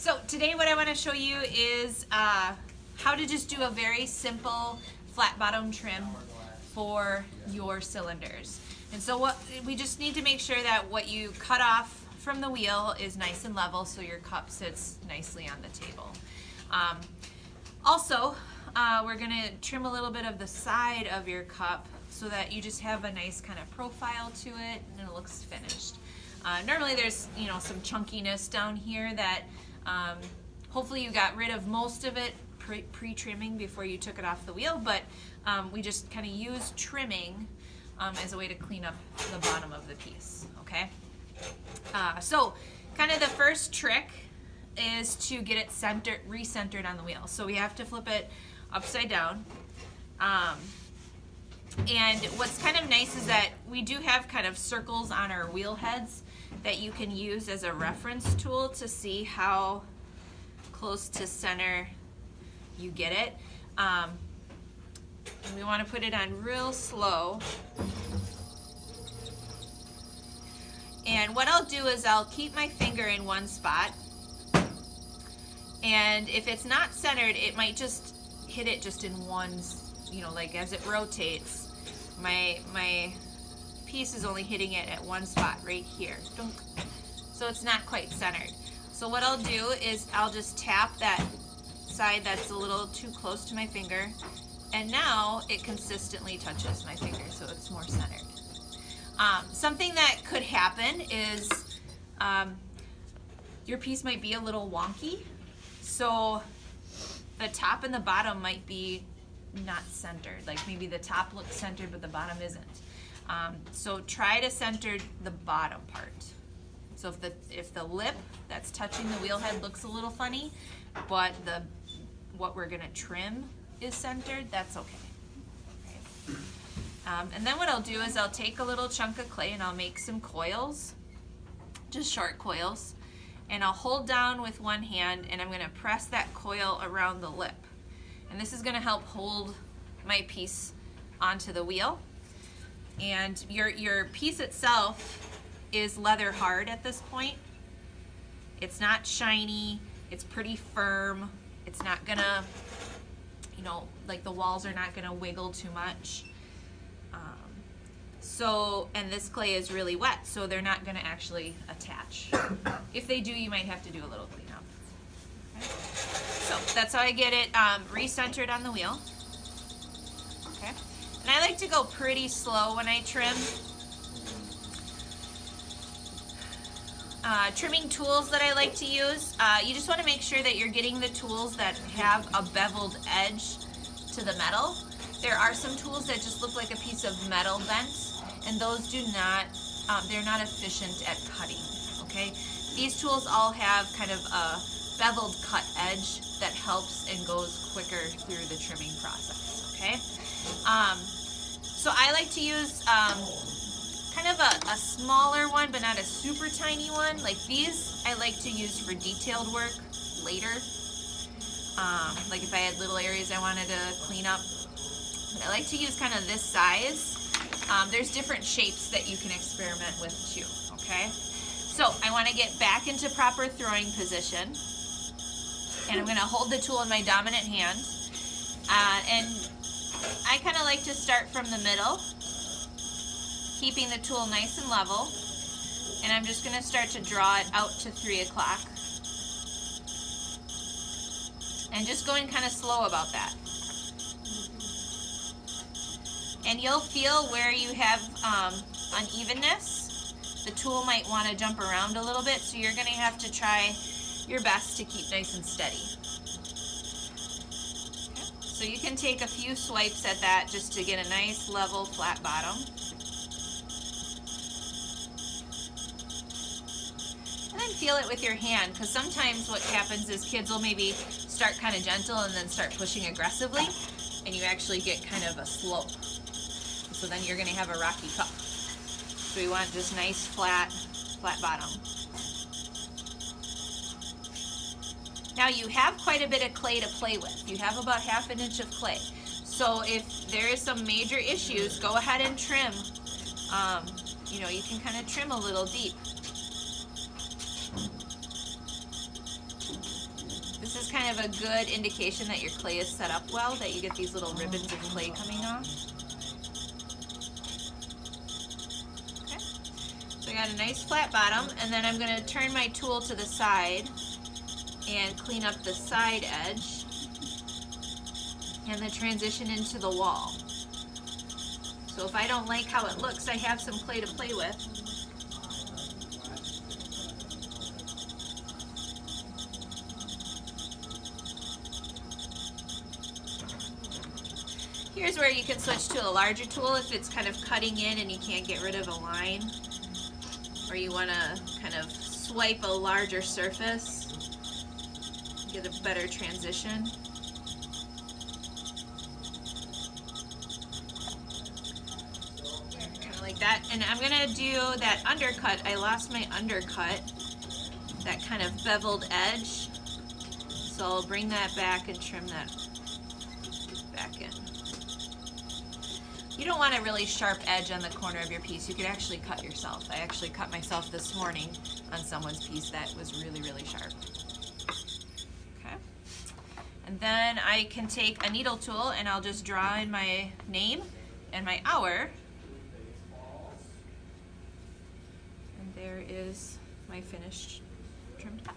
So today what I want to show you is how to just do a very simple flat bottom trim for your cylinders. And so what we just need to make sure that what you cut off from the wheel is nice and level so your cup sits nicely on the table. Also, we're going to trim a little bit of the side of your cup so that you just have a nice kind of profile to it and it looks finished. Normally there's some chunkiness down here that hopefully you got rid of most of it pre-trimming before you took it off the wheel, but we just kind of use trimming as a way to clean up the bottom of the piece, okay? So kind of the first trick is to get it recentered on the wheel. So we have to flip it upside down. And what's kind of nice is that we do have kind of circles on our wheel heads that you can use as a reference tool to see how close to center you get it. And we want to put it on real slow. And what I'll do is I'll keep my finger in one spot, and if it's not centered, it might just hit it just in one, like as it rotates, my piece is only hitting it at one spot right here. So it's not quite centered. So what I'll do is I'll just tap that side that's a little too close to my finger, and now it consistently touches my finger, so it's more centered. Something that could happen is your piece might be a little wonky, so the top and the bottom might be not centered. Like maybe the top looks centered but the bottom isn't. So try to center the bottom part. So if the lip that's touching the wheel head looks a little funny, but what we're gonna trim is centered, that's okay. And then what I'll do is I'll take a little chunk of clay and I'll make some coils, just short coils, and I'll hold down with one hand and I'm going to press that coil around the lip. And this is going to help hold my piece onto the wheel. And your piece itself is leather hard at this point. It's not shiny, it's pretty firm, it's not going to, like the walls are not going to wiggle too much. And this clay is really wet, so they're not going to actually attach. If they do, you might have to do a little cleanup. Okay. So that's how I get it recentered on the wheel. Okay. And I like to go pretty slow when I trim. Trimming tools that I like to use, you just want to make sure that you're getting the tools that have a beveled edge to the metal. There are some tools that just look like a piece of metal bent, and those do not, they're not efficient at cutting, okay? These tools all have kind of a beveled cut edge that helps and goes quicker through the trimming process, okay? So I like to use kind of a smaller one, but not a super tiny one. Like these, I like to use for detailed work later. Like if I had little areas I wanted to clean up. But I like to use kind of this size. There's different shapes that you can experiment with too, okay? So I want to get back into proper throwing position. And I'm going to hold the tool in my dominant hand. And I kind of like to start from the middle, keeping the tool nice and level. And I'm just going to start to draw it out to 3 o'clock. And just going kind of slow about that. And you'll feel where you have unevenness. The tool might want to jump around a little bit, so you're going to have to try your best to keep nice and steady. Okay. So you can take a few swipes at that just to get a nice level flat bottom. And then feel it with your hand, because sometimes what happens is kids will maybe start kind of gentle and then start pushing aggressively, and you actually get kind of a slope. So then you're going to have a rocky cup. So we want just nice flat bottom. Now you have quite a bit of clay to play with. You have about ½ an inch of clay. So if there is some major issues, go ahead and trim. You can kind of trim a little deep. This is kind of a good indication that your clay is set up well, that you get these little ribbons of clay coming off. Okay, so I got a nice flat bottom, and then I'm going to turn my tool to the side and clean up the side edge and then transition into the wall. So if I don't like how it looks, I have some clay to play with. Here's where you can switch to a larger tool if it's kind of cutting in and you can't get rid of a line, or you want to kind of swipe a larger surface, get a better transition. Kind of like that. And I'm going to do that undercut. I lost my undercut, that kind of beveled edge. So I'll bring that back and trim that back in. You don't want a really sharp edge on the corner of your piece. You could actually cut yourself. I actually cut myself this morning on someone's piece that was really, really sharp. Okay. And then I can take a needle tool and I'll just draw in my name and my hour. And there is my finished trimmed top.